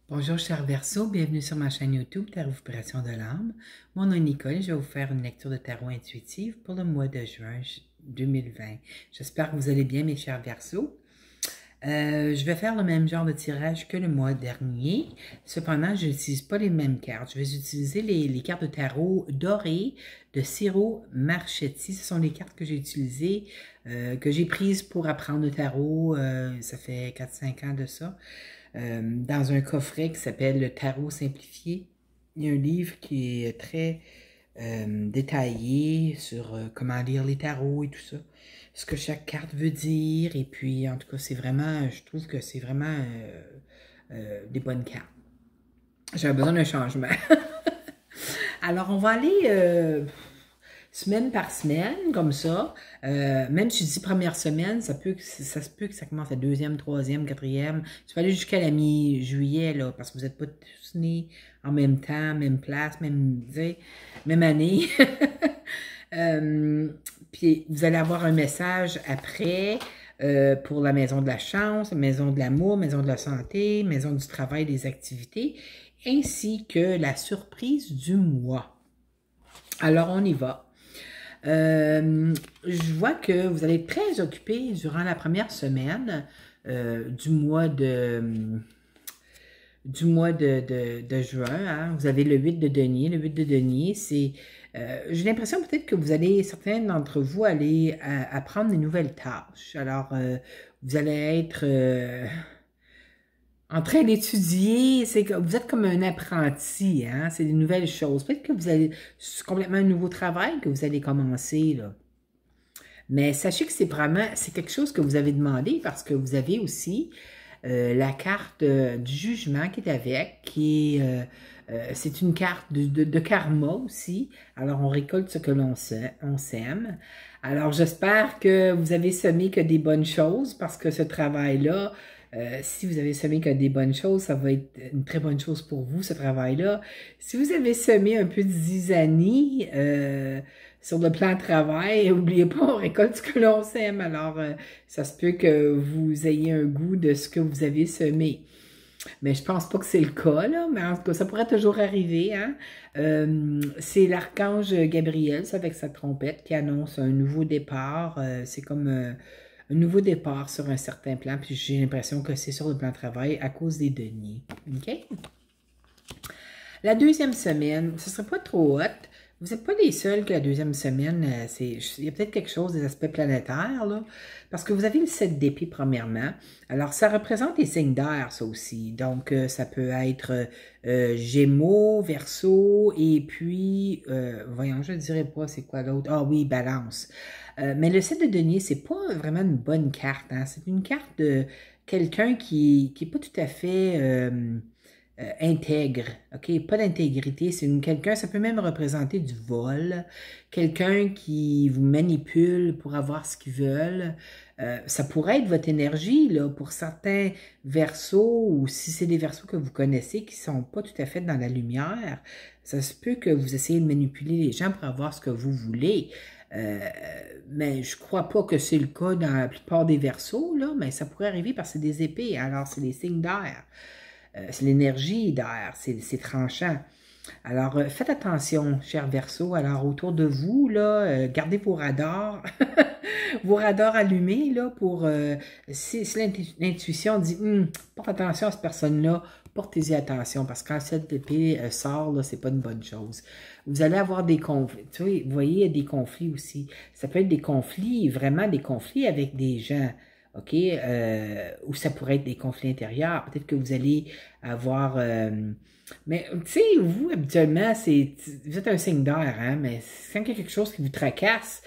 Bonjour chers Verseaux, bienvenue sur ma chaîne YouTube Tarot Vibration de l'âme. Mon nom est Nicole, je vais vous faire une lecture de tarot intuitive pour le mois de juin 2020. J'espère que vous allez bien mes chers Verseaux. Je vais faire le même genre de tirage que le mois dernier. Cependant, je n'utilise pas les mêmes cartes. Je vais utiliser les cartes de tarot dorées de Ciro Marchetti. Ce sont les cartes que j'ai utilisées, que j'ai prises pour apprendre le tarot. Ça fait 4-5 ans de ça. Dans un coffret qui s'appelle Le Tarot simplifié. Il y a un livre qui est très détaillé sur comment lire les tarots et tout ça, ce que chaque carte veut dire, et puis en tout cas, c'est vraiment, je trouve que c'est vraiment des bonnes cartes. J'avais besoin d'un changement. Alors, on va aller semaine par semaine, comme ça. Même si je dis première semaine, ça se peut que ça commence à deuxième, troisième, quatrième. Tu vas aller jusqu'à la mi-juillet, là, parce que vous n'êtes pas tous nés en même temps, même place, même année. Puis vous allez avoir un message après pour la maison de la chance, la maison de l'amour, maison de la santé, maison du travail, des activités, ainsi que la surprise du mois. Alors, on y va. Je vois que vous allez être très occupé durant la première semaine du mois de juin. Hein. Vous avez le 8 de denier. Le 8 de denier, c'est... j'ai l'impression peut-être que vous allez, certains d'entre vous, aller apprendre des nouvelles tâches. Alors, vous allez être en train d'étudier, vous êtes comme un apprenti, hein? C'est des nouvelles choses. Peut-être que vous allez, c'est complètement un nouveau travail que vous allez commencer, là. Mais sachez que c'est quelque chose que vous avez demandé parce que vous avez aussi la carte du jugement qui est avec, c'est une carte de karma aussi. Alors, on récolte ce que on sème. Alors, j'espère que vous avez semé que des bonnes choses parce que ce travail-là, si vous avez semé que des bonnes choses, ça va être une très bonne chose pour vous, ce travail-là. Si vous avez semé un peu de zizanie sur le plan de travail, n'oubliez pas, on récolte ce que l'on sème. Alors, ça se peut que vous ayez un goût de ce que vous avez semé. Mais je pense pas que c'est le cas, là, mais en tout cas, ça pourrait toujours arriver, hein. C'est l'archange Gabriel, ça, avec sa trompette, qui annonce un nouveau départ. C'est comme un nouveau départ sur un certain plan, puis j'ai l'impression que c'est sur le plan de travail à cause des deniers. OK? La deuxième semaine, ce ne serait pas trop hot. Vous n'êtes pas les seuls que la deuxième semaine, il y a peut-être quelque chose des aspects planétaires, là, parce que vous avez le 7 d'épée, premièrement. Alors, ça représente les signes d'air, ça aussi. Donc, ça peut être Gémeaux, Verseau, et puis, voyons, je ne dirais pas c'est quoi l'autre. Ah oui, Balance. Mais le 7 de denier, c'est pas vraiment une bonne carte. Hein? C'est une carte de quelqu'un qui n'est pas tout à fait... intègre, ok? Pas d'intégrité, c'est quelqu'un, ça peut même représenter du vol, quelqu'un qui vous manipule pour avoir ce qu'ils veulent. Ça pourrait être votre énergie, là, pour certains versos, ou si c'est des versos que vous connaissez qui sont pas tout à fait dans la lumière, ça se peut que vous essayez de manipuler les gens pour avoir ce que vous voulez. Mais je crois pas que c'est le cas dans la plupart des versos, là, mais ça pourrait arriver parce que c'est des épées, alors c'est des signes d'air. C'est l'énergie d'air, c'est tranchant. Alors, faites attention, chers Verseaux. Alors, autour de vous, là, gardez vos radars, vos radars allumés, là, pour, si l'intuition dit, porte attention à cette personne-là, portez-y attention, parce que quand cette épée sort, là, c'est pas une bonne chose. Vous allez avoir des conflits, tu vois, vous voyez, il y a des conflits aussi. Ça peut être des conflits, vraiment des conflits avec des gens. OK? Ou ça pourrait être des conflits intérieurs. Peut-être que vous allez avoir... mais, tu sais, vous, habituellement, vous êtes un signe d'air, hein? Mais quand il y a quelque chose qui vous tracasse,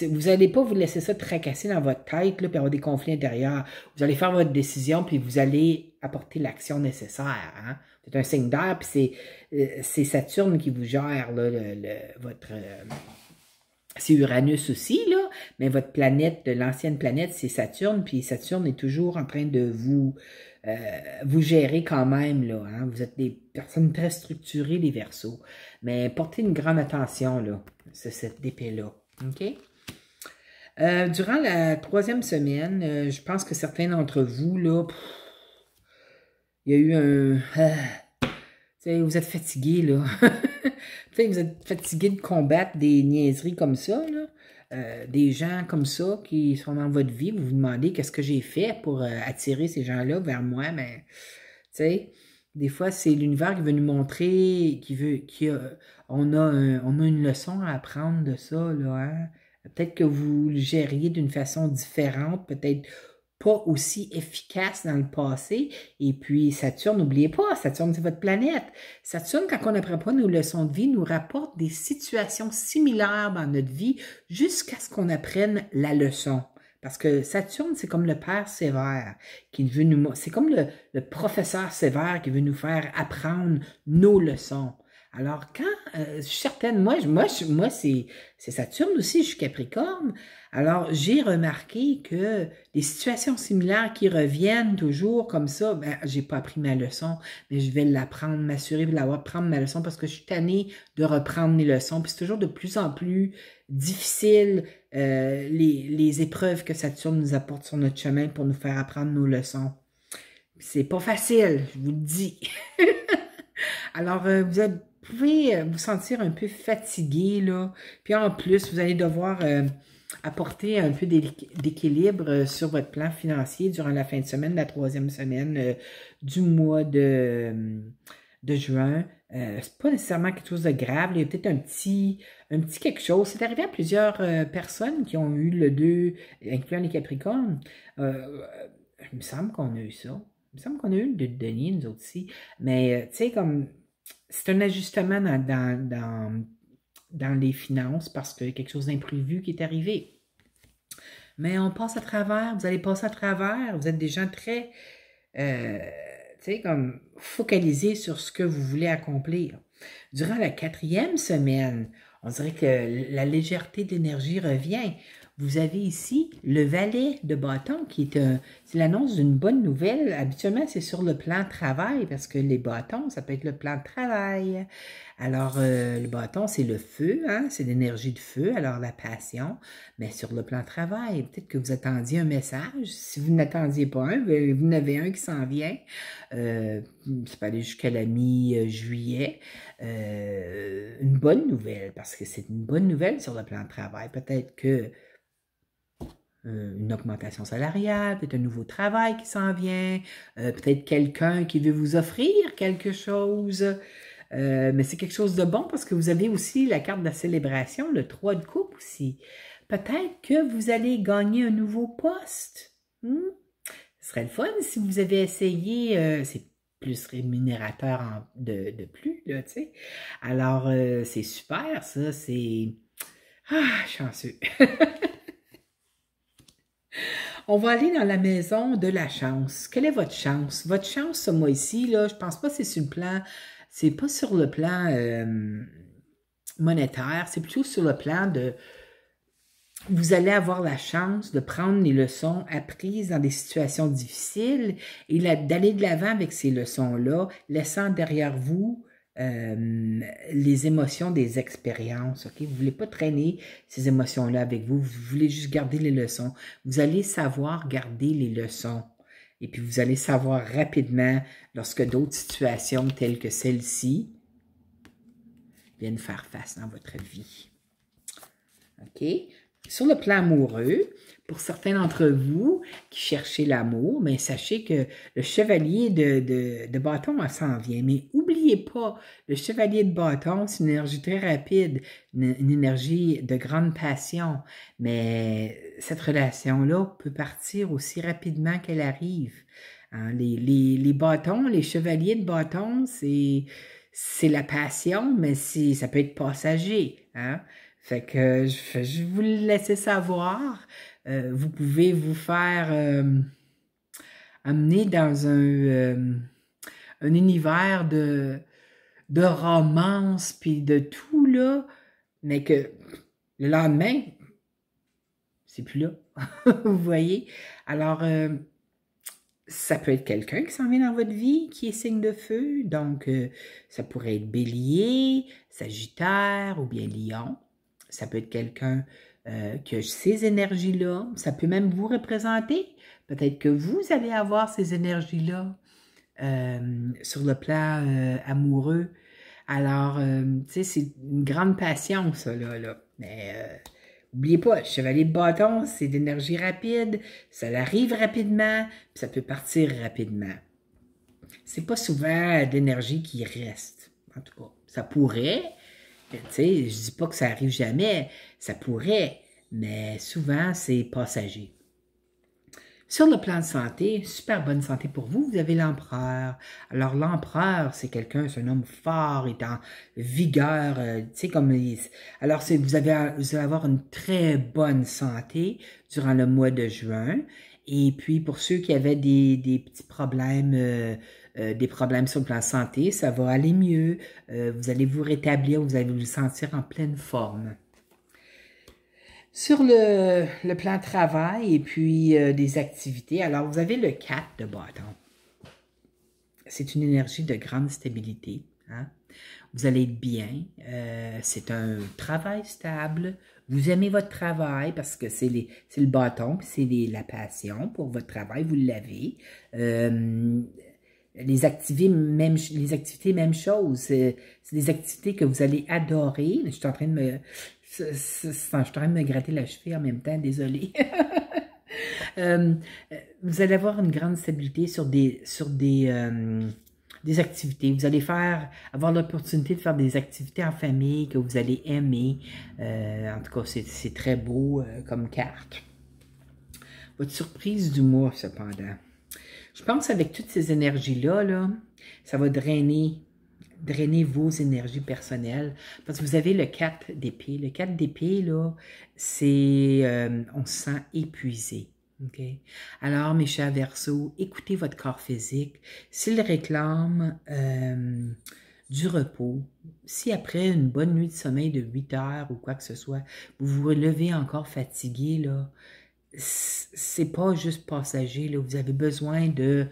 vous n'allez pas vous laisser ça tracasser dans votre tête, là, puis avoir des conflits intérieurs. Vous allez faire votre décision, puis vous allez apporter l'action nécessaire, hein? C'est un signe d'air, puis c'est Saturne qui vous gère, là, votre... c'est Uranus aussi, là, mais votre planète, l'ancienne planète, c'est Saturne, puis Saturne est toujours en train de vous gérer quand même, là. Hein? Vous êtes des personnes très structurées, les Verseaux. Mais portez une grande attention, là, sur cette épée-là. OK? Durant la troisième semaine, je pense que certains d'entre vous, là, il y a eu un... vous êtes fatigué, là. Vous êtes fatigué de combattre des niaiseries comme ça, là. Des gens comme ça qui sont dans votre vie, vous vous demandez qu'est-ce que j'ai fait pour attirer ces gens-là vers moi, mais, tu sais, des fois, c'est l'univers qui veut nous montrer, on a une leçon à apprendre de ça, là, hein. Peut-être que vous le gériez d'une façon différente, peut-être pas aussi efficace dans le passé. Et puis, Saturne, n'oubliez pas, Saturne, c'est votre planète. Saturne, quand on n'apprend pas nos leçons de vie, nous rapporte des situations similaires dans notre vie jusqu'à ce qu'on apprenne la leçon. Parce que Saturne, c'est comme le père sévère qui veut nous... C'est comme le professeur sévère qui veut nous faire apprendre nos leçons. Alors, quand je suis certaine, moi c'est Saturne aussi, je suis Capricorne. Alors, j'ai remarqué que des situations similaires qui reviennent toujours comme ça, ben, j'ai pas appris ma leçon, mais je vais l'apprendre, m'assurer de prendre ma leçon parce que je suis tannée de reprendre mes leçons. Puis c'est toujours de plus en plus difficile les épreuves que Saturne nous apporte sur notre chemin pour nous faire apprendre nos leçons. C'est pas facile, je vous le dis. Alors, vous pouvez vous sentir un peu fatigué, là. Puis en plus, vous allez devoir apporter un peu d'équilibre sur votre plan financier durant la fin de semaine, la troisième semaine du mois de juin. C'est pas nécessairement quelque chose de grave. Il y a peut-être un petit quelque chose. C'est arrivé à plusieurs personnes qui ont eu le 2, incluant les Capricornes. Il me semble qu'on a eu ça. Il me semble qu'on a eu le 2 de denier, nous autres aussi. Mais, tu sais, comme, c'est un ajustement dans les finances parce qu'il y a quelque chose d'imprévu qui est arrivé. Mais on passe à travers, vous allez passer à travers, vous êtes des gens très, tu sais, comme focalisés sur ce que vous voulez accomplir. Durant la 4e semaine, on dirait que la légèreté de l'énergie revient. Vous avez ici le valet de bâton qui est c'est l'annonce d'une bonne nouvelle. Habituellement, c'est sur le plan travail parce que les bâtons, ça peut être le plan de travail. Alors, le bâton, c'est le feu, hein? C'est l'énergie de feu, alors la passion. Mais sur le plan travail, peut-être que vous attendiez un message. Si vous n'attendiez pas un, vous en avez un qui s'en vient. Ça peut aller jusqu'à la mi-juillet. Une bonne nouvelle, parce que c'est une bonne nouvelle sur le plan de travail. Peut-être que une augmentation salariale, peut-être un nouveau travail qui s'en vient, peut-être quelqu'un qui veut vous offrir quelque chose, mais c'est quelque chose de bon parce que vous avez aussi la carte de la célébration, le 3 de coupe aussi. Peut-être que vous allez gagner un nouveau poste. Ce serait le fun si vous avez essayé, c'est plus rémunérateur de plus, là, tu sais. Alors, c'est super, ça, c'est... Ah, chanceux! On va aller dans la maison de la chance. Quelle est votre chance? Votre chance, ce mois-ci, là, je pense pas que c'est sur le plan, c'est pas sur le plan monétaire, c'est plutôt sur le plan de, vous allez avoir la chance de prendre les leçons apprises dans des situations difficiles et d'aller de l'avant avec ces leçons-là, laissant derrière vous les émotions des expériences, ok? Vous ne voulez pas traîner ces émotions-là avec vous, vous voulez juste garder les leçons. Vous allez savoir garder les leçons. Et puis, vous allez savoir rapidement, lorsque d'autres situations telles que celle-ci viennent faire face dans votre vie. OK? Sur le plan amoureux, pour certains d'entre vous qui cherchez l'amour, mais sachez que le chevalier de bâton s'en vient. Mais n'oubliez pas, le chevalier de bâton, c'est une énergie très rapide, une énergie de grande passion. Mais cette relation-là peut partir aussi rapidement qu'elle arrive. Hein, les bâtons, les chevaliers de bâton, c'est la passion, mais ça peut être passager. Hein? Fait que je vous le laisser savoir. Vous pouvez vous faire amener dans un univers de romance puis de tout, là, mais que le lendemain, c'est plus là. Vous voyez? Alors, ça peut être quelqu'un qui s'en vient dans votre vie, qui est signe de feu. Donc, ça pourrait être Bélier, Sagittaire ou bien Lion. Ça peut être quelqu'un qui a ces énergies-là. Ça peut même vous représenter. Peut-être que vous allez avoir ces énergies-là. sur le plan amoureux. Alors, tu sais, c'est une grande patience, ça, là. Mais n'oubliez pas, chevalier de bâton, c'est d'énergie rapide, ça arrive rapidement, puis ça peut partir rapidement. C'est pas souvent d'énergie qui reste, en tout cas. Ça pourrait, tu sais, je dis pas que ça arrive jamais, ça pourrait, mais souvent, c'est passager. Sur le plan de santé, super bonne santé pour vous. Vous avez l'empereur. Alors, l'empereur, c'est quelqu'un, c'est un homme fort, il est en vigueur, tu sais, comme... Alors, vous allez avoir une très bonne santé durant le mois de juin. Et puis, pour ceux qui avaient des petits problèmes, des problèmes sur le plan de santé, ça va aller mieux. Vous allez vous rétablir, vous allez vous sentir en pleine forme. Sur le plan travail et puis des activités, alors vous avez le 4 de bâton. C'est une énergie de grande stabilité. Hein? Vous allez être bien. C'est un travail stable. Vous aimez votre travail parce que c'est le bâton, puis c'est la passion pour votre travail, vous l'avez. Les activités, même chose. C'est des activités que vous allez adorer. Je suis en train de je suis en train de me gratter la cheville en même temps, désolée. Vous allez avoir une grande stabilité sur des activités. Vous allez avoir l'opportunité de faire des activités en famille que vous allez aimer. En tout cas, c'est très beau comme carte. Votre surprise du mois, cependant. Je pense avec toutes ces énergies-là, ça va drainer vos énergies personnelles. Parce que vous avez le 4 d'épée. Le 4 d'épée, là, c'est... on se sent épuisé. Okay? Alors, mes chers Verseaux, écoutez votre corps physique. S'il réclame du repos, si après une bonne nuit de sommeil de 8 heures ou quoi que ce soit, vous vous relevez encore fatigué, là, c'est pas juste passager, là. Vous avez besoin de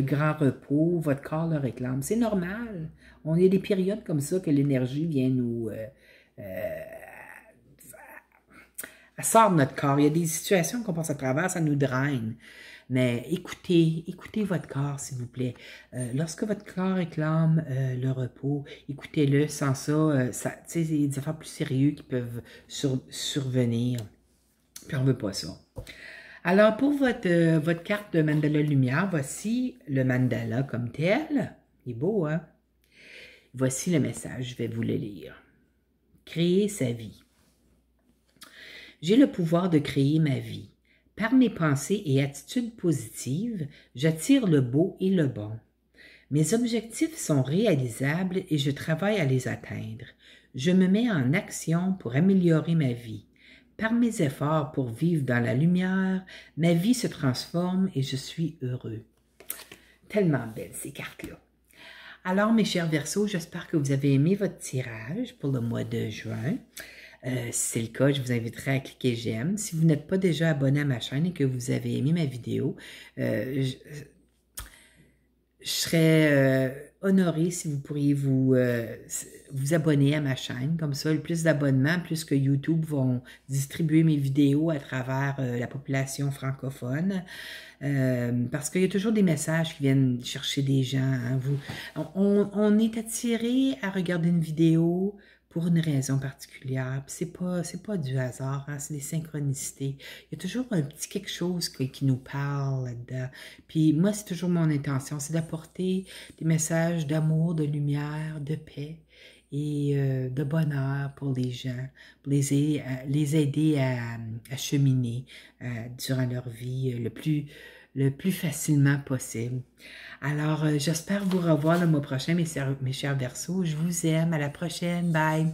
grand repos, votre corps le réclame. C'est normal. On a des périodes comme ça que l'énergie vient nous... elle sort de notre corps. Il y a des situations qu'on passe à travers, ça nous draine. Mais écoutez votre corps, s'il vous plaît. Lorsque votre corps réclame le repos, écoutez-le. Sans ça, il y a des affaires plus sérieuses qui peuvent survenir. Puis on ne veut pas ça. Alors, pour votre carte de mandala lumière, voici le mandala comme tel. Il est beau, hein? Voici le message, je vais vous le lire. Créer sa vie. J'ai le pouvoir de créer ma vie. Par mes pensées et attitudes positives, j'attire le beau et le bon. Mes objectifs sont réalisables et je travaille à les atteindre. Je me mets en action pour améliorer ma vie. Par mes efforts pour vivre dans la lumière, ma vie se transforme et je suis heureux. Tellement belles ces cartes-là. Alors, mes chers Verseaux, j'espère que vous avez aimé votre tirage pour le mois de juin. Si c'est le cas, je vous inviterai à cliquer j'aime. Si vous n'êtes pas déjà abonné à ma chaîne et que vous avez aimé ma vidéo, je serais honorée si vous pourriez vous abonner à ma chaîne. Comme ça, le plus d'abonnements, plus que YouTube vont distribuer mes vidéos à travers la population francophone. Parce qu'il y a toujours des messages qui viennent chercher des gens. Hein. On est attiré à regarder une vidéo pour une raison particulière. C'est pas du hasard, hein, c'est des synchronicités. Il y a toujours un petit quelque chose qui nous parle là-dedans. Puis moi, c'est toujours mon intention, c'est d'apporter des messages d'amour, de lumière, de paix et de bonheur pour les gens, pour les aider à cheminer durant leur vie le plus facilement possible. Alors, j'espère vous revoir le mois prochain, mes chers Verseaux. Je vous aime. À la prochaine. Bye!